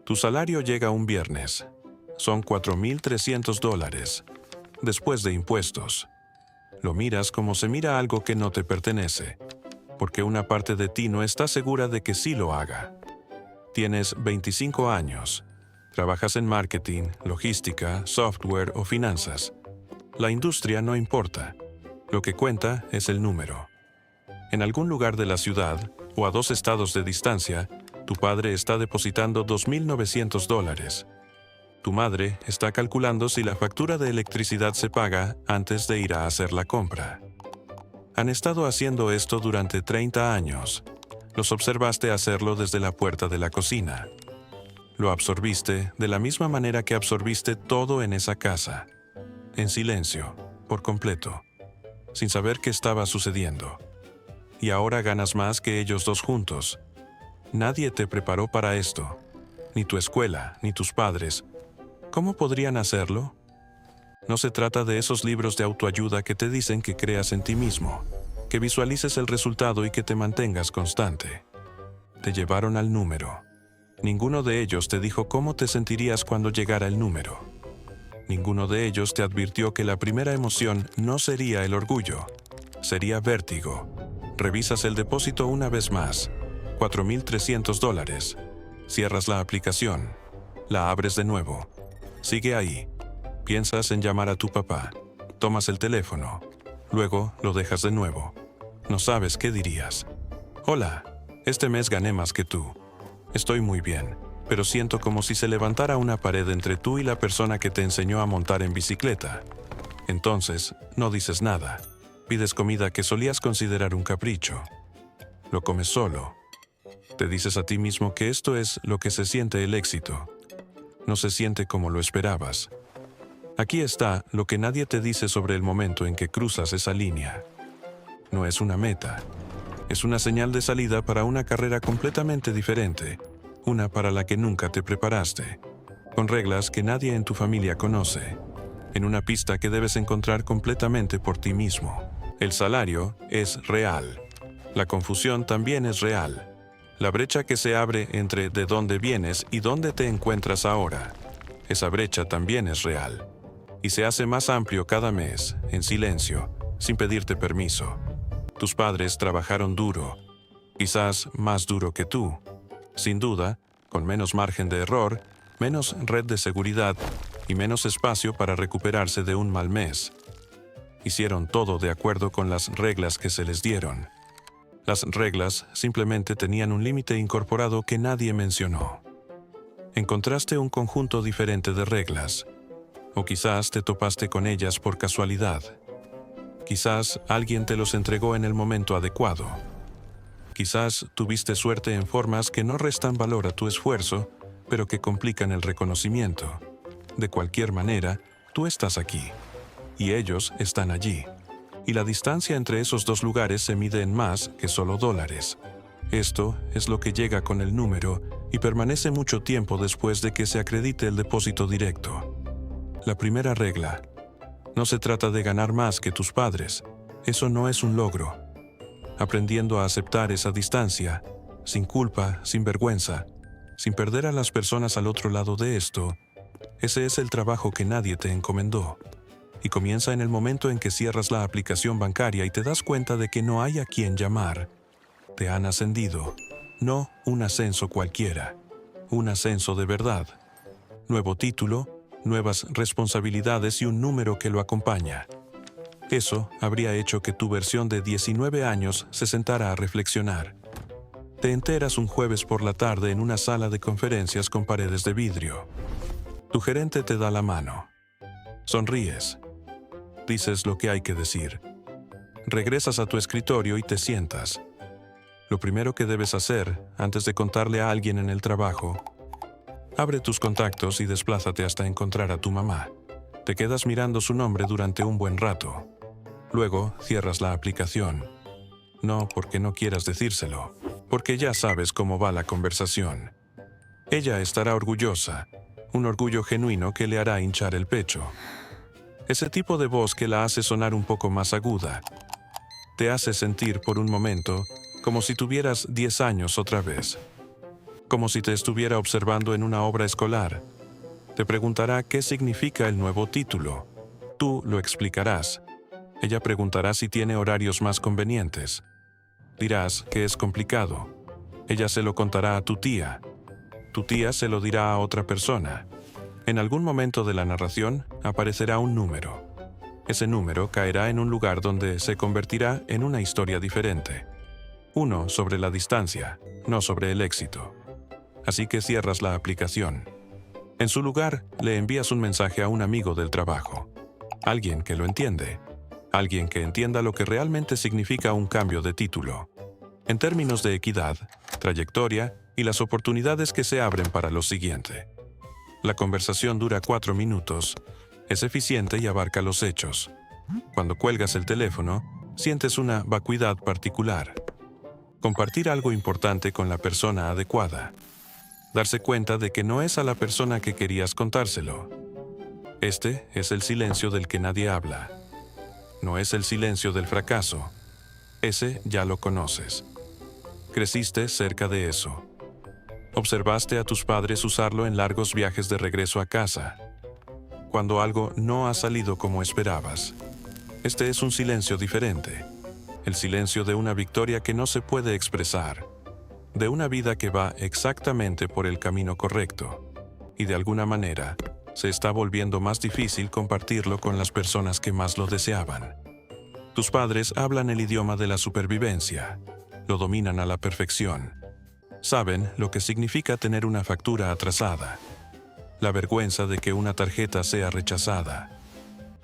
Tu salario llega un viernes. Son $4,300, después de impuestos. Lo miras como se mira algo que no te pertenece, porque una parte de ti no está segura de que sí lo haga. Tienes 25 años. Trabajas en marketing, logística, software o finanzas. La industria no importa. Lo que cuenta es el número. En algún lugar de la ciudad, o a 2 estados de distancia, tu padre está depositando $2,900. Tu madre está calculando si la factura de electricidad se paga antes de ir a hacer la compra. Han estado haciendo esto durante 30 años. Los observaste hacerlo desde la puerta de la cocina. Lo absorbiste de la misma manera que absorbiste todo en esa casa. En silencio, por completo, sin saber qué estaba sucediendo. Y ahora ganas más que ellos dos juntos. Nadie te preparó para esto. Ni tu escuela, ni tus padres. ¿Cómo podrían hacerlo? No se trata de esos libros de autoayuda que te dicen que creas en ti mismo, que visualices el resultado y que te mantengas constante. Te llevaron al número. Ninguno de ellos te dijo cómo te sentirías cuando llegara el número. Ninguno de ellos te advirtió que la primera emoción no sería el orgullo, sería vértigo. Revisas el depósito una vez más. $4,300. Cierras la aplicación. La abres de nuevo. Sigue ahí. Piensas en llamar a tu papá. Tomas el teléfono. Luego lo dejas de nuevo. No sabes qué dirías. Hola, este mes gané más que tú. Estoy muy bien, pero siento como si se levantara una pared entre tú y la persona que te enseñó a montar en bicicleta. Entonces, no dices nada. Pides comida que solías considerar un capricho. Lo comes solo. Te dices a ti mismo que esto es lo que se siente el éxito. No se siente como lo esperabas. Aquí está lo que nadie te dice sobre el momento en que cruzas esa línea. No es una meta. Es una señal de salida para una carrera completamente diferente, una para la que nunca te preparaste, con reglas que nadie en tu familia conoce, en una pista que debes encontrar completamente por ti mismo. El salario es real. La confusión también es real. La brecha que se abre entre de dónde vienes y dónde te encuentras ahora. Esa brecha también es real. Y se hace más amplio cada mes, en silencio, sin pedirte permiso. Tus padres trabajaron duro, quizás más duro que tú. Sin duda, con menos margen de error, menos red de seguridad y menos espacio para recuperarse de un mal mes. Hicieron todo de acuerdo con las reglas que se les dieron. Las reglas simplemente tenían un límite incorporado que nadie mencionó. Encontraste un conjunto diferente de reglas, o quizás te topaste con ellas por casualidad. Quizás alguien te los entregó en el momento adecuado. Quizás tuviste suerte en formas que no restan valor a tu esfuerzo, pero que complican el reconocimiento. De cualquier manera, tú estás aquí, y ellos están allí. Y la distancia entre esos dos lugares se mide en más que solo dólares. Esto es lo que llega con el número y permanece mucho tiempo después de que se acredite el depósito directo. La primera regla. No se trata de ganar más que tus padres. Eso no es un logro. Aprendiendo a aceptar esa distancia, sin culpa, sin vergüenza, sin perder a las personas al otro lado de esto, ese es el trabajo que nadie te encomendó. Y comienza en el momento en que cierras la aplicación bancaria y te das cuenta de que no hay a quien llamar. Te han ascendido. No un ascenso cualquiera. Un ascenso de verdad. Nuevo título, nuevas responsabilidades y un número que lo acompaña. Eso habría hecho que tu versión de 19 años se sentara a reflexionar. Te enteras un jueves por la tarde en una sala de conferencias con paredes de vidrio. Tu gerente te da la mano. Sonríes. Dices lo que hay que decir. Regresas a tu escritorio y te sientas. Lo primero que debes hacer, antes de contarle a alguien en el trabajo, abre tus contactos y desplázate hasta encontrar a tu mamá. Te quedas mirando su nombre durante un buen rato. Luego cierras la aplicación. No porque no quieras decírselo, porque ya sabes cómo va la conversación. Ella estará orgullosa, un orgullo genuino que le hará hinchar el pecho. Ese tipo de voz que la hace sonar un poco más aguda. Te hace sentir por un momento como si tuvieras 10 años otra vez. como si te estuviera observando en una obra escolar. Te preguntará qué significa el nuevo título. Tú lo explicarás. Ella preguntará si tiene horarios más convenientes. Dirás que es complicado. Ella se lo contará a tu tía. Tu tía se lo dirá a otra persona. En algún momento de la narración aparecerá un número. Ese número caerá en un lugar donde se convertirá en una historia diferente. Uno sobre la distancia, no sobre el éxito. Así que cierras la aplicación. En su lugar, le envías un mensaje a un amigo del trabajo. Alguien que lo entiende. Alguien que entienda lo que realmente significa un cambio de título. En términos de equidad, trayectoria y las oportunidades que se abren para lo siguiente. La conversación dura 4 minutos, es eficiente y abarca los hechos. Cuando cuelgas el teléfono, sientes una vacuidad particular. Compartir algo importante con la persona adecuada. Darse cuenta de que no es a la persona que querías contárselo. Este es el silencio del que nadie habla. No es el silencio del fracaso. Ese ya lo conoces. Creciste cerca de eso. Observaste a tus padres usarlo en largos viajes de regreso a casa. Cuando algo no ha salido como esperabas. Este es un silencio diferente. El silencio de una victoria que no se puede expresar. De una vida que va exactamente por el camino correcto. Y de alguna manera, se está volviendo más difícil compartirlo con las personas que más lo deseaban. Tus padres hablan el idioma de la supervivencia. Lo dominan a la perfección. Saben lo que significa tener una factura atrasada. La vergüenza de que una tarjeta sea rechazada.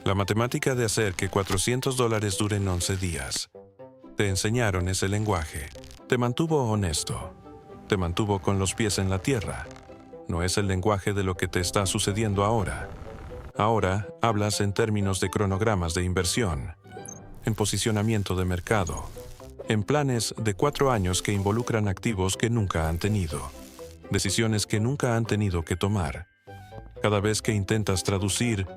La matemática de hacer que $400 duren 11 días. Te enseñaron ese lenguaje. Te mantuvo honesto. Te mantuvo con los pies en la tierra. No es el lenguaje de lo que te está sucediendo ahora. Ahora hablas en términos de cronogramas de inversión, en posicionamiento de mercado, en planes de 4 años que involucran activos que nunca han tenido, decisiones que nunca han tenido que tomar. Cada vez que intentas traducir,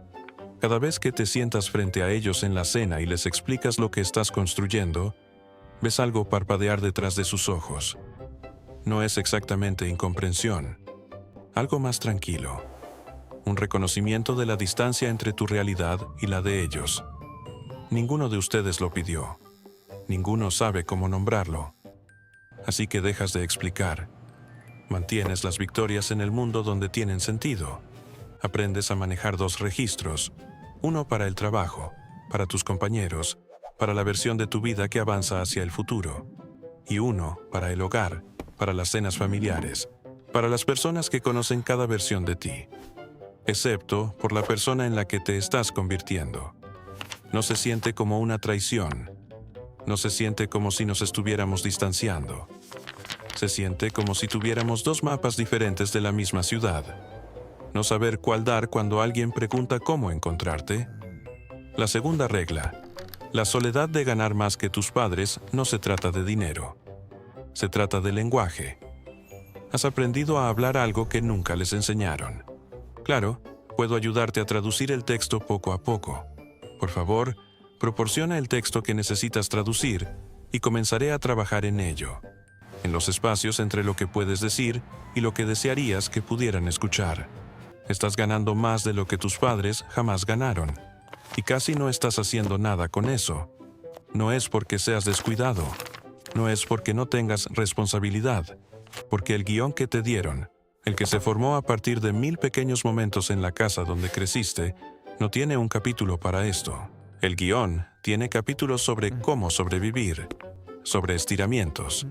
cada vez que te sientas frente a ellos en la cena y les explicas lo que estás construyendo, ves algo parpadear detrás de sus ojos. No es exactamente incomprensión, algo más tranquilo, un reconocimiento de la distancia entre tu realidad y la de ellos. Ninguno de ustedes lo pidió. Ninguno sabe cómo nombrarlo. Así que dejas de explicar. Mantienes las victorias en el mundo donde tienen sentido. Aprendes a manejar 2 registros. Uno para el trabajo, para tus compañeros, para la versión de tu vida que avanza hacia el futuro. Y uno para el hogar, para las cenas familiares, para las personas que conocen cada versión de ti. Excepto por la persona en la que te estás convirtiendo. No se siente como una traición. No se siente como si nos estuviéramos distanciando. Se siente como si tuviéramos 2 mapas diferentes de la misma ciudad. No saber cuál dar cuando alguien pregunta cómo encontrarte. La segunda regla. La soledad de ganar más que tus padres no se trata de dinero. Se trata de lenguaje. Has aprendido a hablar algo que nunca les enseñaron. Claro, puedo ayudarte a traducir el texto poco a poco. Por favor, proporciona el texto que necesitas traducir y comenzaré a trabajar en ello, en los espacios entre lo que puedes decir y lo que desearías que pudieran escuchar. Estás ganando más de lo que tus padres jamás ganaron, y casi no estás haciendo nada con eso. No es porque seas descuidado, no es porque no tengas responsabilidad, porque el guión que te dieron, el que se formó a partir de 1000 pequeños momentos en la casa donde creciste, no tiene un capítulo para esto. El guión tiene capítulos sobre cómo sobrevivir, sobre estiramientos,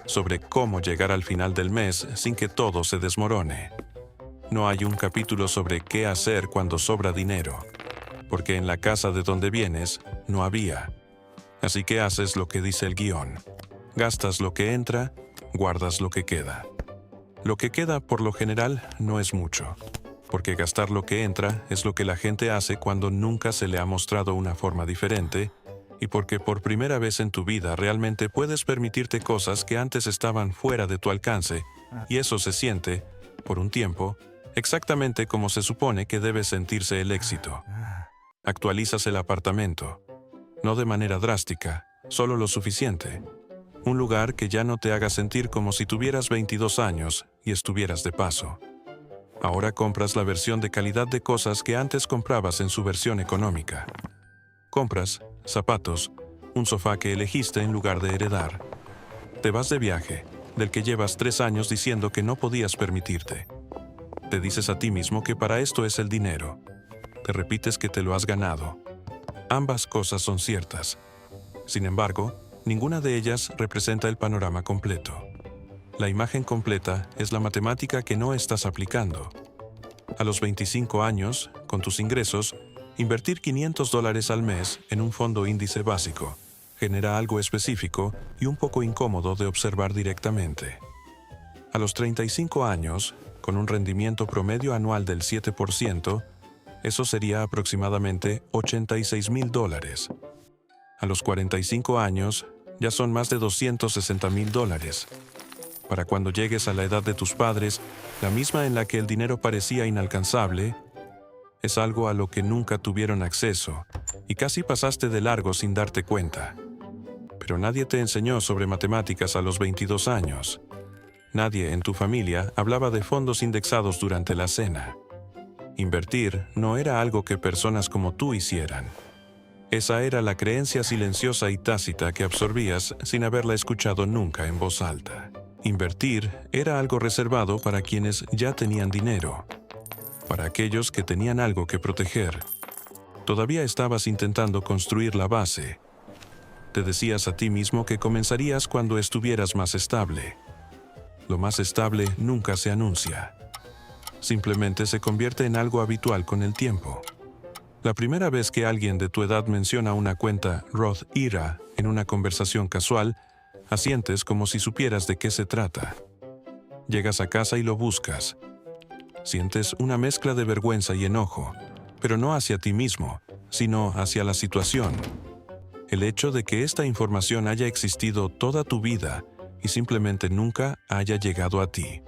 sobre cómo llegar al final del mes sin que todo se desmorone. No hay un capítulo sobre qué hacer cuando sobra dinero, porque en la casa de donde vienes no había. Así que haces lo que dice el guión. Gastas lo que entra, guardas lo que queda. Lo que queda, por lo general, no es mucho, porque gastar lo que entra es lo que la gente hace cuando nunca se le ha mostrado una forma diferente, y porque por primera vez en tu vida realmente puedes permitirte cosas que antes estaban fuera de tu alcance, y eso se siente, por un tiempo, exactamente como se supone que debe sentirse el éxito. Actualizas el apartamento, no de manera drástica, solo lo suficiente. Un lugar que ya no te haga sentir como si tuvieras 22 años y estuvieras de paso. Ahora compras la versión de calidad de cosas que antes comprabas en su versión económica. Compras zapatos, un sofá que elegiste en lugar de heredar. Te vas de viaje, del que llevas 3 años diciendo que no podías permitirte. Te dices a ti mismo que para esto es el dinero. Te repites que te lo has ganado. Ambas cosas son ciertas. Sin embargo, ninguna de ellas representa el panorama completo. La imagen completa es la matemática que no estás aplicando. A los 25 años, con tus ingresos, invertir $500 al mes en un fondo índice básico genera algo específico y un poco incómodo de observar directamente. A los 35 años, con un rendimiento promedio anual del 7%, eso sería aproximadamente $86,000. A los 45 años, ya son más de $260,000. Para cuando llegues a la edad de tus padres, la misma en la que el dinero parecía inalcanzable, es algo a lo que nunca tuvieron acceso y casi pasaste de largo sin darte cuenta. Pero nadie te enseñó sobre matemáticas a los 22 años. Nadie en tu familia hablaba de fondos indexados durante la cena. Invertir no era algo que personas como tú hicieran. Esa era la creencia silenciosa y tácita que absorbías sin haberla escuchado nunca en voz alta. Invertir era algo reservado para quienes ya tenían dinero, para aquellos que tenían algo que proteger. Todavía estabas intentando construir la base. Te decías a ti mismo que comenzarías cuando estuvieras más estable. Lo más estable nunca se anuncia. Simplemente se convierte en algo habitual con el tiempo. La primera vez que alguien de tu edad menciona una cuenta Roth IRA en una conversación casual, asientes como si supieras de qué se trata. Llegas a casa y lo buscas. Sientes una mezcla de vergüenza y enojo, pero no hacia ti mismo, sino hacia la situación. El hecho de que esta información haya existido toda tu vida y simplemente nunca haya llegado a ti.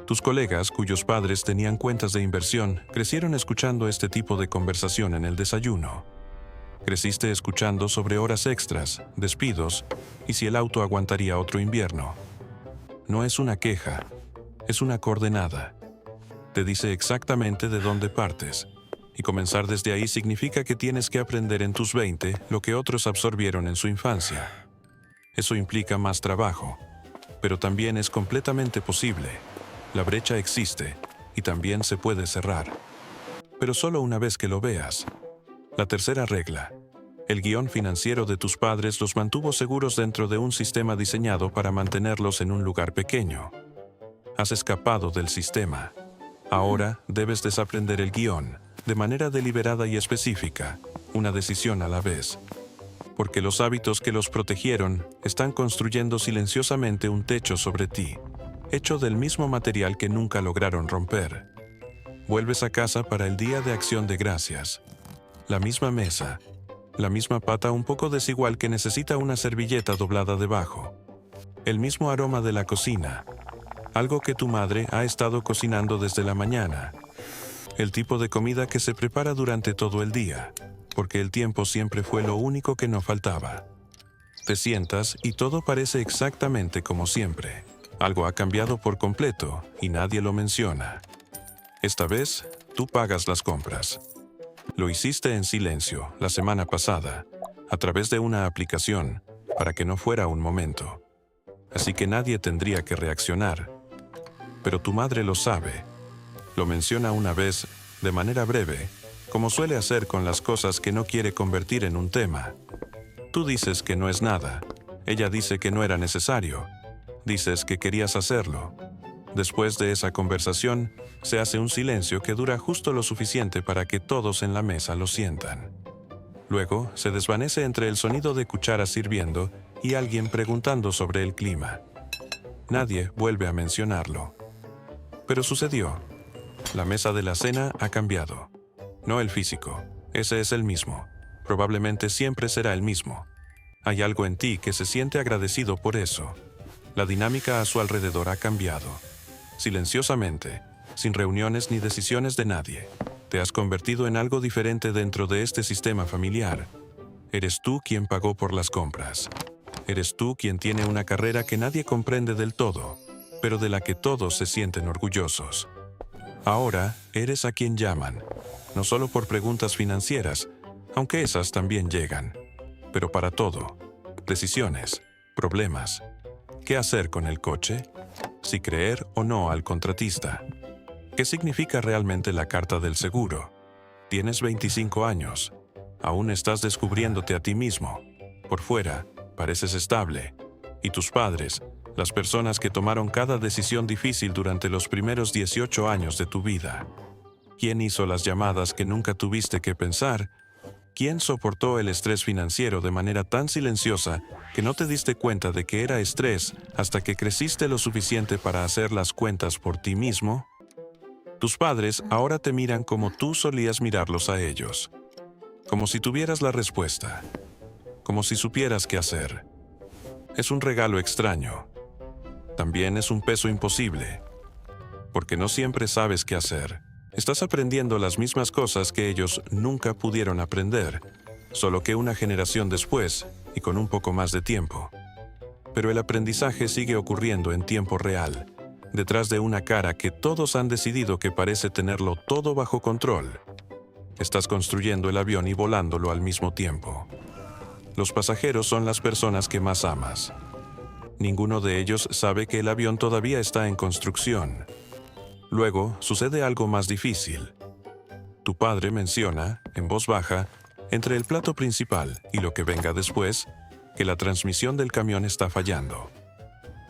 Tus colegas, cuyos padres tenían cuentas de inversión, crecieron escuchando este tipo de conversación en el desayuno. Creciste escuchando sobre horas extras, despidos y si el auto aguantaría otro invierno. No es una queja, es una coordenada. Te dice exactamente de dónde partes, y comenzar desde ahí significa que tienes que aprender en tus 20 lo que otros absorbieron en su infancia. Eso implica más trabajo, pero también es completamente posible. La brecha existe, y también se puede cerrar. Pero solo una vez que lo veas. La tercera regla. El guión financiero de tus padres los mantuvo seguros dentro de un sistema diseñado para mantenerlos en un lugar pequeño. Has escapado del sistema. Ahora debes desaprender el guión, de manera deliberada y específica, una decisión a la vez. Porque los hábitos que los protegieron están construyendo silenciosamente un techo sobre ti, hecho del mismo material que nunca lograron romper. Vuelves a casa para el Día de Acción de Gracias. La misma mesa, la misma pata un poco desigual que necesita una servilleta doblada debajo. El mismo aroma de la cocina, algo que tu madre ha estado cocinando desde la mañana. El tipo de comida que se prepara durante todo el día, porque el tiempo siempre fue lo único que no faltaba. Te sientas y todo parece exactamente como siempre. Algo ha cambiado por completo y nadie lo menciona. Esta vez, tú pagas las compras. Lo hiciste en silencio la semana pasada, a través de una aplicación, para que no fuera un momento. Así que nadie tendría que reaccionar. Pero tu madre lo sabe. Lo menciona una vez, de manera breve, como suele hacer con las cosas que no quiere convertir en un tema. Tú dices que no es nada. Ella dice que no era necesario. Dices que querías hacerlo. Después de esa conversación, se hace un silencio que dura justo lo suficiente para que todos en la mesa lo sientan. Luego, se desvanece entre el sonido de cucharas sirviendo y alguien preguntando sobre el clima. Nadie vuelve a mencionarlo. Pero sucedió. La mesa de la cena ha cambiado. No el físico. Ese es el mismo. Probablemente siempre será el mismo. Hay algo en ti que se siente agradecido por eso. La dinámica a su alrededor ha cambiado. Silenciosamente, sin reuniones ni decisiones de nadie, te has convertido en algo diferente dentro de este sistema familiar. Eres tú quien pagó por las compras. Eres tú quien tiene una carrera que nadie comprende del todo, pero de la que todos se sienten orgullosos. Ahora eres a quien llaman, no solo por preguntas financieras, aunque esas también llegan, pero para todo: decisiones, problemas, qué hacer con el coche, si creer o no al contratista, qué significa realmente la carta del seguro. Tienes 25 años, aún estás descubriéndote a ti mismo. Por fuera, pareces estable, y tus padres, las personas que tomaron cada decisión difícil durante los primeros 18 años de tu vida. ¿Quién hizo las llamadas que nunca tuviste que pensar? ¿Quién soportó el estrés financiero de manera tan silenciosa que no te diste cuenta de que era estrés hasta que creciste lo suficiente para hacer las cuentas por ti mismo? Tus padres ahora te miran como tú solías mirarlos a ellos, como si tuvieras la respuesta, como si supieras qué hacer. Es un regalo extraño. También es un peso imposible, porque no siempre sabes qué hacer. Estás aprendiendo las mismas cosas que ellos nunca pudieron aprender, solo que una generación después y con un poco más de tiempo. Pero el aprendizaje sigue ocurriendo en tiempo real, detrás de una cara que todos han decidido que parece tenerlo todo bajo control. Estás construyendo el avión y volándolo al mismo tiempo. Los pasajeros son las personas que más amas. Ninguno de ellos sabe que el avión todavía está en construcción. Luego, sucede algo más difícil. Tu padre menciona, en voz baja, entre el plato principal y lo que venga después, que la transmisión del camión está fallando.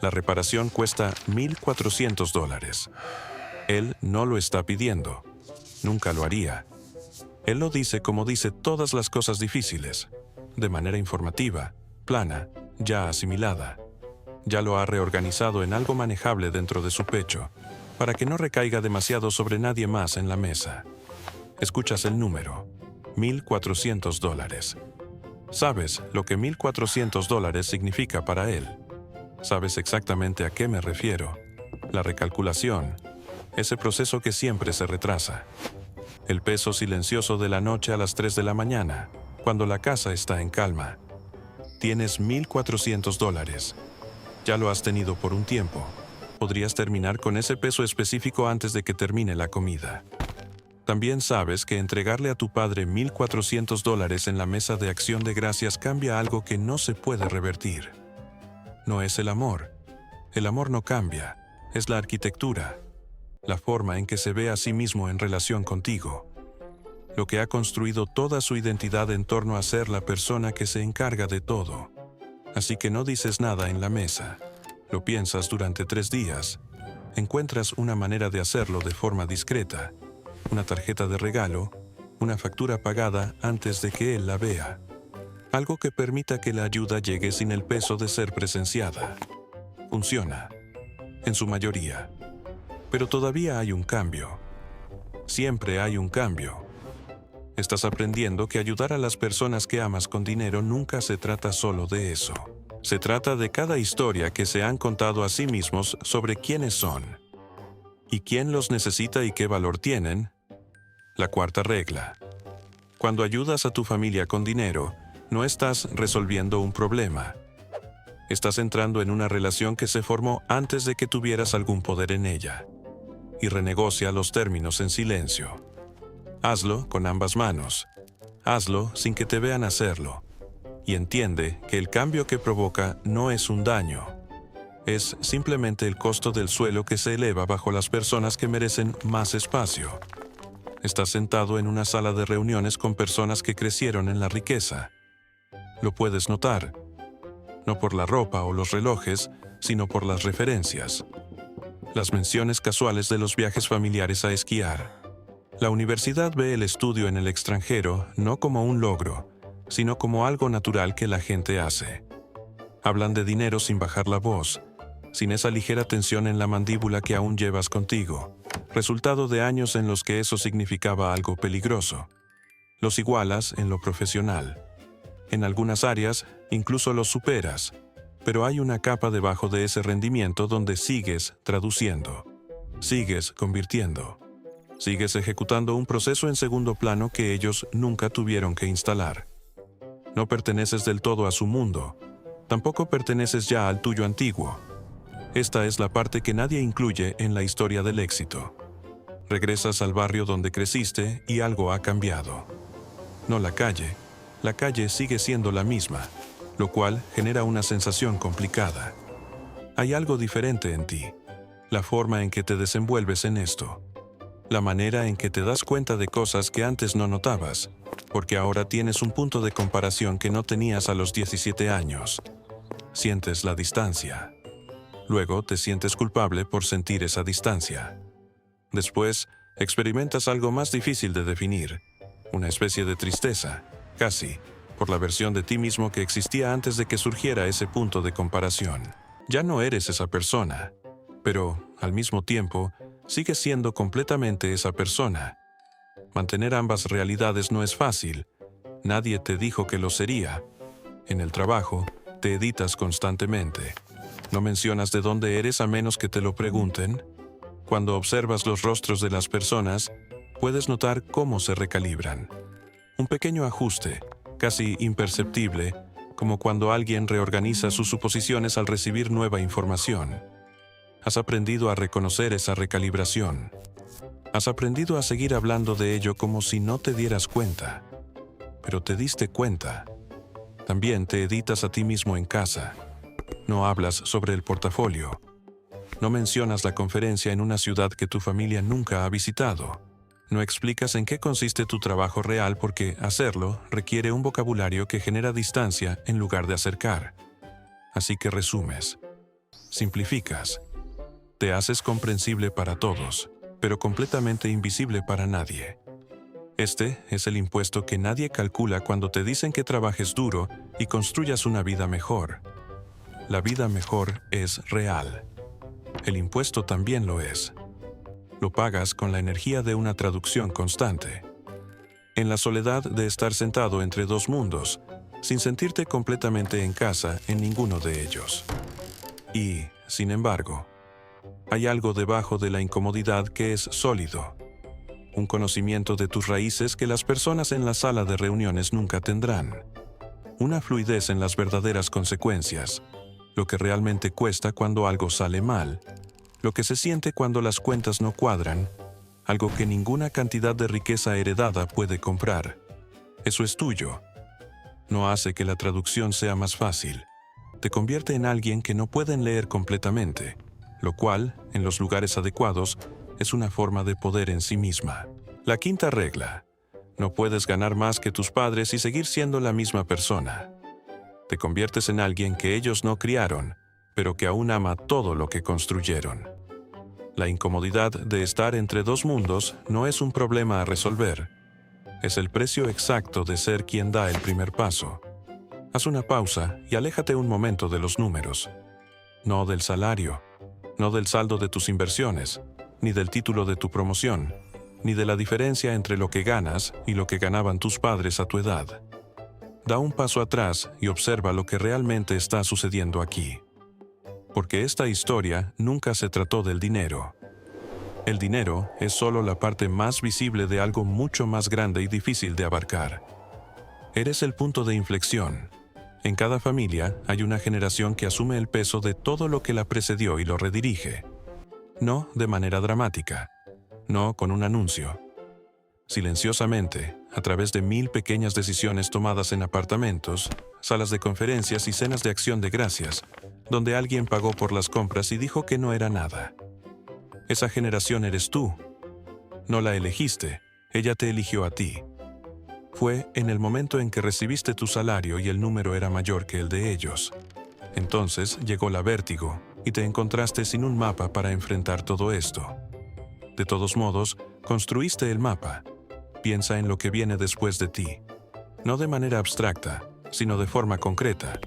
La reparación cuesta $1,400. Él no lo está pidiendo. Nunca lo haría. Él lo dice como dice todas las cosas difíciles, de manera informativa, plana, ya asimilada. Ya lo ha reorganizado en algo manejable dentro de su pecho, para que no recaiga demasiado sobre nadie más en la mesa. Escuchas el número: $1,400. Sabes lo que $1,400 significa para él. Sabes exactamente a qué me refiero. La recalculación, ese proceso que siempre se retrasa. El peso silencioso de la noche a las 3 de la mañana, cuando la casa está en calma. Tienes $1,400. Ya lo has tenido por un tiempo. Podrías terminar con ese peso específico antes de que termine la comida. También sabes que entregarle a tu padre $1,400 en la mesa de acción de gracias cambia algo que no se puede revertir. No es el amor. El amor no cambia. Es la arquitectura. La forma en que se ve a sí mismo en relación contigo. Lo que ha construido toda su identidad en torno a ser la persona que se encarga de todo. Así que no dices nada en la mesa. Lo piensas durante 3 días. Encuentras una manera de hacerlo de forma discreta. Una tarjeta de regalo, una factura pagada antes de que él la vea. Algo que permita que la ayuda llegue sin el peso de ser presenciada. Funciona, en su mayoría. Pero todavía hay un cambio. Siempre hay un cambio. Estás aprendiendo que ayudar a las personas que amas con dinero nunca se trata solo de eso. Se trata de cada historia que se han contado a sí mismos sobre quiénes son. ¿Y quién los necesita y qué valor tienen? La cuarta regla. Cuando ayudas a tu familia con dinero, no estás resolviendo un problema. Estás entrando en una relación que se formó antes de que tuvieras algún poder en ella. Y renegocia los términos en silencio. Hazlo con ambas manos. Hazlo sin que te vean hacerlo. Y entiende que el cambio que provoca no es un daño. Es simplemente el costo del suelo que se eleva bajo las personas que merecen más espacio. Estás sentado en una sala de reuniones con personas que crecieron en la riqueza. Lo puedes notar. No por la ropa o los relojes, sino por las referencias. Las menciones casuales de los viajes familiares a esquiar. La universidad ve el estudio en el extranjero no como un logro, sino como algo natural que la gente hace. Hablan de dinero sin bajar la voz, sin esa ligera tensión en la mandíbula que aún llevas contigo, resultado de años en los que eso significaba algo peligroso. Los igualas en lo profesional. En algunas áreas, incluso los superas, pero hay una capa debajo de ese rendimiento donde sigues traduciendo, sigues convirtiendo, sigues ejecutando un proceso en segundo plano que ellos nunca tuvieron que instalar. No perteneces del todo a su mundo, tampoco perteneces ya al tuyo antiguo. Esta es la parte que nadie incluye en la historia del éxito. Regresas al barrio donde creciste y algo ha cambiado. No la calle sigue siendo la misma, lo cual genera una sensación complicada. Hay algo diferente en ti, la forma en que te desenvuelves en esto, la manera en que te das cuenta de cosas que antes no notabas, porque ahora tienes un punto de comparación que no tenías a los 17 años. Sientes la distancia. Luego te sientes culpable por sentir esa distancia. Después, experimentas algo más difícil de definir, una especie de tristeza, casi, por la versión de ti mismo que existía antes de que surgiera ese punto de comparación. Ya no eres esa persona, pero, al mismo tiempo, sigues siendo completamente esa persona. Mantener ambas realidades no es fácil. Nadie te dijo que lo sería. En el trabajo, te editas constantemente. No mencionas de dónde eres a menos que te lo pregunten. Cuando observas los rostros de las personas, puedes notar cómo se recalibran. Un pequeño ajuste, casi imperceptible, como cuando alguien reorganiza sus suposiciones al recibir nueva información. Has aprendido a reconocer esa recalibración. Has aprendido a seguir hablando de ello como si no te dieras cuenta. Pero te diste cuenta. También te editas a ti mismo en casa. No hablas sobre el portafolio. No mencionas la conferencia en una ciudad que tu familia nunca ha visitado. No explicas en qué consiste tu trabajo real porque hacerlo requiere un vocabulario que genera distancia en lugar de acercar. Así que resumes. Simplificas. Te haces comprensible para todos, pero completamente invisible para nadie. Este es el impuesto que nadie calcula cuando te dicen que trabajes duro y construyas una vida mejor. La vida mejor es real. El impuesto también lo es. Lo pagas con la energía de una traducción constante. En la soledad de estar sentado entre dos mundos, sin sentirte completamente en casa en ninguno de ellos. Y, sin embargo, hay algo debajo de la incomodidad que es sólido. Un conocimiento de tus raíces que las personas en la sala de reuniones nunca tendrán. Una fluidez en las verdaderas consecuencias, lo que realmente cuesta cuando algo sale mal, lo que se siente cuando las cuentas no cuadran, algo que ninguna cantidad de riqueza heredada puede comprar. Eso es tuyo. No hace que la traducción sea más fácil. Te convierte en alguien que no pueden leer completamente, lo cual, en los lugares adecuados, es una forma de poder en sí misma. La quinta regla. No puedes ganar más que tus padres y seguir siendo la misma persona. Te conviertes en alguien que ellos no criaron, pero que aún ama todo lo que construyeron. La incomodidad de estar entre dos mundos no es un problema a resolver. Es el precio exacto de ser quien da el primer paso. Haz una pausa y aléjate un momento de los números. No del salario, no del saldo de tus inversiones, ni del título de tu promoción, ni de la diferencia entre lo que ganas y lo que ganaban tus padres a tu edad. Da un paso atrás y observa lo que realmente está sucediendo aquí. Porque esta historia nunca se trató del dinero. El dinero es solo la parte más visible de algo mucho más grande y difícil de abarcar. Eres el punto de inflexión. En cada familia hay una generación que asume el peso de todo lo que la precedió y lo redirige. No de manera dramática, no con un anuncio. Silenciosamente, a través de 1000 pequeñas decisiones tomadas en apartamentos, salas de conferencias y cenas de acción de gracias, donde alguien pagó por las compras y dijo que no era nada. Esa generación eres tú. No la elegiste, ella te eligió a ti. Fue en el momento en que recibiste tu salario y el número era mayor que el de ellos. Entonces llegó la vértigo y te encontraste sin un mapa para enfrentar todo esto. De todos modos, construiste el mapa. Piensa en lo que viene después de ti. No de manera abstracta, sino de forma concreta.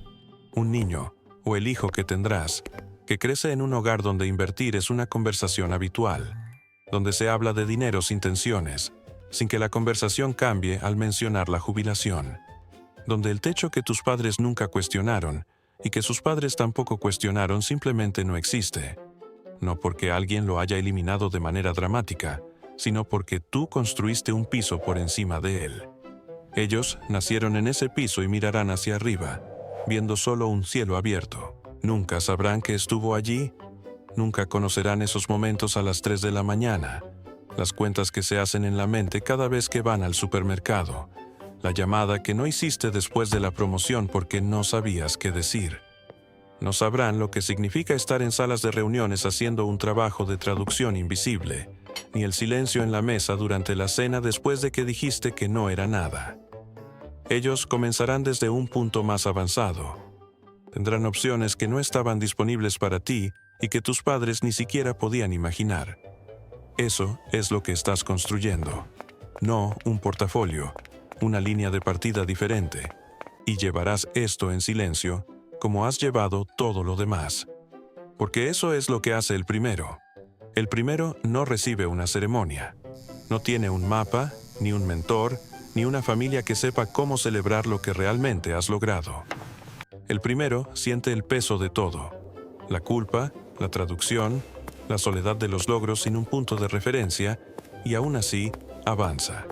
Un niño, o el hijo que tendrás, que crece en un hogar donde invertir es una conversación habitual, donde se habla de dinero sin tensiones, sin que la conversación cambie al mencionar la jubilación, donde el techo que tus padres nunca cuestionaron y que sus padres tampoco cuestionaron simplemente no existe, no porque alguien lo haya eliminado de manera dramática, sino porque tú construiste un piso por encima de él. Ellos nacieron en ese piso y mirarán hacia arriba, viendo solo un cielo abierto. Nunca sabrán que estuvo allí Nunca conocerán esos momentos a las 3 de la mañana, las cuentas que se hacen en la mente cada vez que van al supermercado, la llamada que no hiciste después de la promoción porque no sabías qué decir. No sabrán lo que significa estar en salas de reuniones haciendo un trabajo de traducción invisible, ni el silencio en la mesa durante la cena después de que dijiste que no era nada. Ellos comenzarán desde un punto más avanzado. Tendrán opciones que no estaban disponibles para ti y que tus padres ni siquiera podían imaginar. Eso es lo que estás construyendo. No un portafolio, una línea de partida diferente. Y llevarás esto en silencio, como has llevado todo lo demás. Porque eso es lo que hace el primero. El primero no recibe una ceremonia. No tiene un mapa, ni un mentor, ni una familia que sepa cómo celebrar lo que realmente has logrado. El primero siente el peso de todo. La culpa, la traducción, la soledad de los logros sin un punto de referencia, y aún así avanza.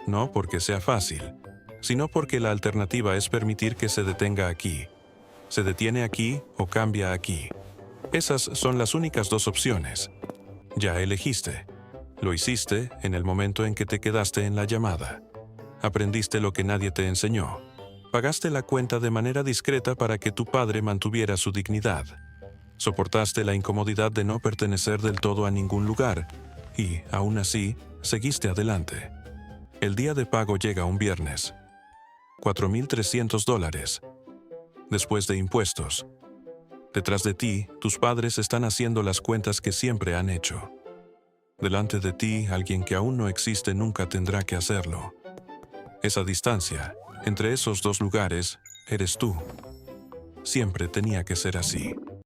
No porque sea fácil, sino porque la alternativa es permitir que se detenga aquí. Se detiene aquí o cambia aquí. Esas son las únicas dos opciones. Ya elegiste. Lo hiciste en el momento en que te quedaste en la llamada. Aprendiste lo que nadie te enseñó. Pagaste la cuenta de manera discreta para que tu padre mantuviera su dignidad. Soportaste la incomodidad de no pertenecer del todo a ningún lugar y, aún así, seguiste adelante. El día de pago llega un viernes. $4,300. Después de impuestos. Detrás de ti, tus padres están haciendo las cuentas que siempre han hecho. Delante de ti, alguien que aún no existe nunca tendrá que hacerlo. Esa distancia, entre esos dos lugares, eres tú. Siempre tenía que ser así.